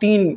3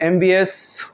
MBS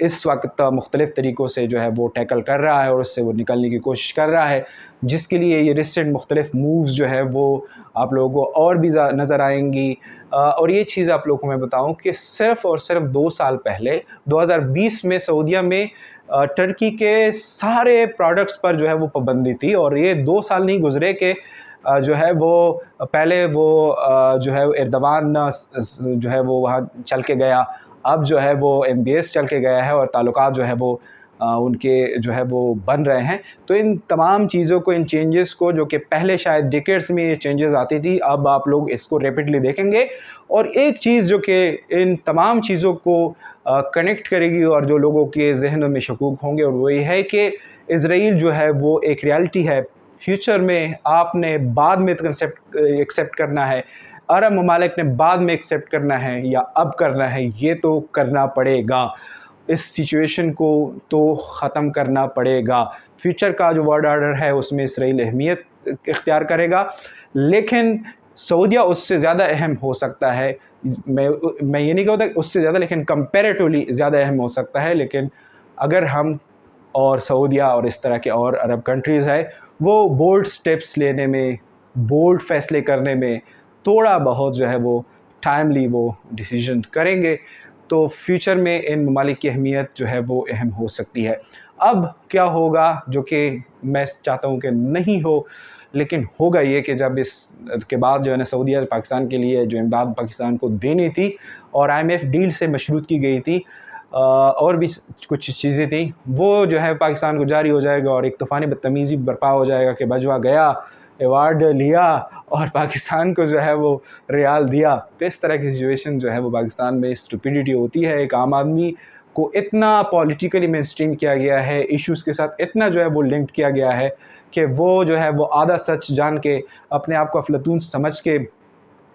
اس وقت مختلف طریقوں سے جو ہے وہ ٹیکل کر رہا ہے اور اس سے وہ نکلنے کی کوشش کر رہا ہے، جس کے لیے یہ ریسنٹ مختلف مووز جو ہے وہ آپ لوگوں کو اور بھی نظر آئیں گی۔ اور یہ چیز آپ لوگوں کو میں بتاؤں کہ صرف اور صرف 2 سال پہلے 2020 میں سعودیہ میں ٹرکی کے سارے پروڈکٹس پر جو ہے وہ پابندی تھی، اور یہ 2 سال نہیں گزرے کہ جو ہے وہ پہلے وہ جو ہے ایردوان جو ہے وہ وہاں چل کے گیا، اب جو ہے وہ MBS چل کے گیا ہے اور تعلقات جو ہے وہ ان کے جو ہے وہ بن رہے ہیں۔ تو ان تمام چیزوں کو، ان چینجز کو، جو کہ پہلے شاید ڈیکیڈز میں یہ چینجز آتی تھی، اب آپ لوگ اس کو ریپڈلی دیکھیں گے۔ اور ایک چیز جو کہ ان تمام چیزوں کو کنیکٹ کرے گی اور جو لوگوں کے ذہنوں میں شکوک ہوں گے، اور وہ یہ ہے کہ اسرائیل جو ہے وہ ایک ریالٹی ہے۔ فیوچر میں آپ نے بعد میں ایکسیپٹ کرنا ہے، عرب ممالک نے بعد میں ایکسیپٹ کرنا ہے یا اب کرنا ہے، یہ تو کرنا پڑے گا۔ اس سچویشن کو تو ختم کرنا پڑے گا۔ فیوچر کا جو ورلڈ آرڈر ہے اس میں اسرائیل اہمیت اختیار کرے گا، لیکن سعودیہ اس سے زیادہ اہم ہو سکتا ہے۔ میں یہ نہیں کہتا اس سے زیادہ، لیکن کمپیریٹیولی زیادہ اہم ہو سکتا ہے۔ لیکن اگر ہم اور سعودیہ اور اس طرح کے اور عرب کنٹریز ہے وہ بولڈ سٹیپس لینے میں، بولڈ فیصلے کرنے میں تھوڑا بہت جو ہے وہ ٹائملی وہ ڈیسیژن کریں گے، تو فیوچر میں ان ممالک کی اہمیت جو ہے وہ اہم ہو سکتی ہے۔ اب کیا ہوگا، جو کہ میں چاہتا ہوں کہ نہیں ہو، لیکن ہوگا یہ کہ جب اس کے بعد جو ہے نا سعودیہ پاکستان کے لیے جو امداد پاکستان کو دینی تھی اور IMF ڈیل سے مشروط کی گئی تھی، اور بھی کچھ چیزیں تھیں، وہ جو ہے پاکستان کو جاری ہو جائے گا اور ایک طوفانی بدتمیزی برپا ہو جائے گا کہ بجوا گیا، ایوارڈ لیا اور پاکستان کو جو ہے وہ ریال دیا۔ تو اس طرح کی سچویشن جو ہے وہ پاکستان میں اسٹوپیڈیٹی ہوتی ہے۔ ایک عام آدمی کو اتنا پولیٹیکلی مین اسٹریم کیا گیا ہے، ایشوز کے ساتھ اتنا جو ہے وہ لنکڈ کیا گیا ہے کہ وہ جو ہے وہ آدھا سچ جان کے، اپنے آپ کو افلاطون سمجھ کے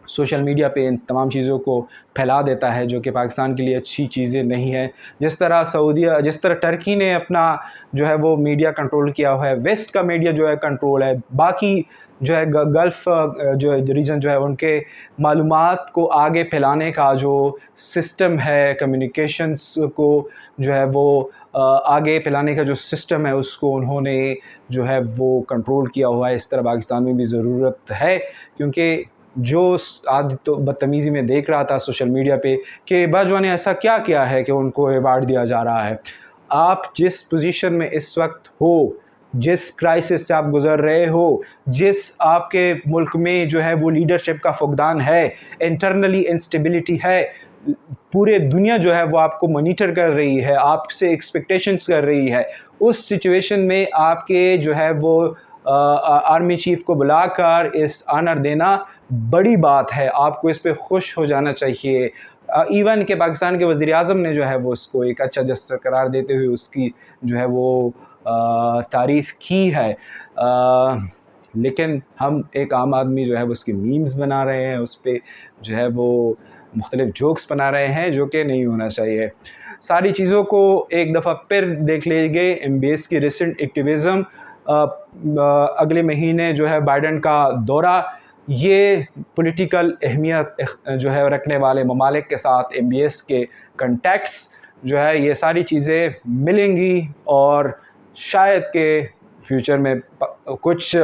سوشل میڈیا پہ ان تمام چیزوں کو پھیلا دیتا ہے، جو کہ پاکستان کے لیے اچھی چیزیں نہیں ہیں۔ جس طرح ٹرکی نے اپنا جو ہے وہ میڈیا کنٹرول کیا ہوا ہے، ویسٹ کا میڈیا جو ہے کنٹرول ہے، باقی جو ہے گلف جو ریجن جو ہے ان کے معلومات کو آگے پھیلانے کا جو سسٹم ہے، کمیونیکیشنز کو جو ہے وہ آگے پھیلانے کا جو سسٹم ہے، اس کو انہوں نے جو ہے وہ کنٹرول کیا ہوا ہے۔ اس طرح پاکستان میں بھی ضرورت ہے، کیونکہ جو آج تو بدتمیزی میں دیکھ رہا تھا سوشل میڈیا پہ کہ باجوہ نے ایسا کیا کیا ہے کہ ان کو ایوارڈ دیا جا رہا ہے۔ آپ جس پوزیشن میں اس وقت ہو، جس کرائسس سے آپ گزر رہے ہو، جس آپ کے ملک میں جو ہے وہ لیڈرشپ کا فقدان ہے، انٹرنلی انسٹیبلٹی ہے، پورے دنیا جو ہے وہ آپ کو مانیٹر کر رہی ہے، آپ سے ایکسپیکٹیشنز کر رہی ہے، اس سچویشن میں آپ کے جو ہے وہ آرمی چیف کو بلا کر اس آنر دینا بڑی بات ہے۔ آپ کو اس پہ خوش ہو جانا چاہیے۔ ایون کہ پاکستان کے وزیر اعظم نے جو ہے وہ اس کو ایک اچھا جسٹر قرار دیتے ہوئے اس کی جو ہے وہ تعریف کی ہے، لیکن ہم ایک عام آدمی جو ہے وہ اس کی میمز بنا رہے ہیں، اس پہ جو ہے وہ مختلف جوکس بنا رہے ہیں، جو کہ نہیں ہونا چاہیے۔ ساری چیزوں کو ایک دفعہ پھر دیکھ لیجیے۔ MBS کی ریسنٹ ایکٹیویزم، اگلے مہینے جو ہے بائیڈن کا دورہ، یہ پولیٹیکل اہمیت جو ہے رکھنے والے ممالک کے ساتھ MBS کے کنٹیکٹس جو ہے یہ ساری چیزیں ملیں گی، اور شاید کہ فیوچر میں کچھ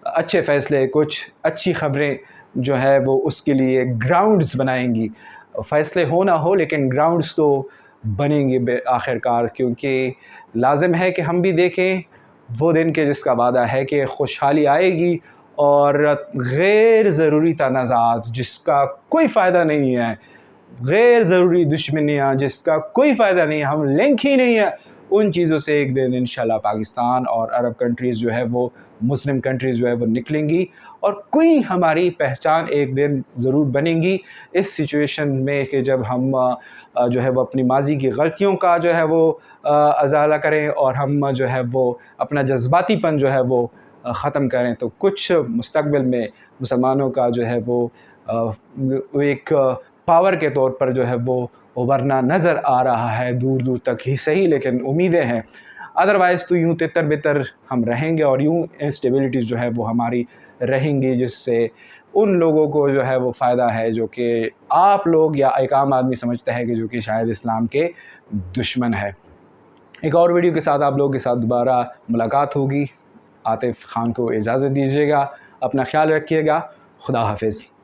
اچھے فیصلے، کچھ اچھی خبریں جو ہے وہ اس کے لیے گراؤنڈز بنائیں گی۔ فیصلے ہو نہ ہو، لیکن گراؤنڈز تو بنیں گے آخر کار، کیونکہ لازم ہے کہ ہم بھی دیکھیں وہ دن کے جس کا وعدہ ہے کہ خوشحالی آئے گی اور غیر ضروری تنازعات جس کا کوئی فائدہ نہیں ہے، غیر ضروری دشمنیاں جس کا کوئی فائدہ نہیں ہے، ہم لنک ہی نہیں ہے، ان چیزوں سے ایک دن انشاءاللہ پاکستان اور عرب کنٹریز جو ہے وہ، مسلم کنٹریز جو ہے وہ نکلیں گی، اور کوئی ہماری پہچان ایک دن ضرور بنے گی اس سچویشن میں کہ جب ہم جو ہے وہ اپنی ماضی کی غلطیوں کا جو ہے وہ ازالہ کریں اور ہم جو ہے وہ اپنا جذباتی پن جو ہے وہ ختم کریں، تو کچھ مستقبل میں مسلمانوں کا جو ہے وہ ایک پاور کے طور پر جو ہے وہ ابھرنا نظر آ رہا ہے، دور دور تک ہی صحیح، لیکن امیدیں ہیں۔ ادروائز تو یوں تتر بتر ہم رہیں گے، اور یوں انسٹیبلٹیز جو ہے وہ ہماری رہیں گی، جس سے ان لوگوں کو جو ہے وہ فائدہ ہے جو کہ آپ لوگ یا ایک عام آدمی سمجھتا ہے کہ جو کہ شاید اسلام کے دشمن ہے۔ ایک اور ویڈیو کے ساتھ آپ لوگوں کے ساتھ دوبارہ ملاقات ہوگی۔ عاطف خان کو اجازت دیجیے گا، اپنا خیال رکھیے گا، خدا حافظ۔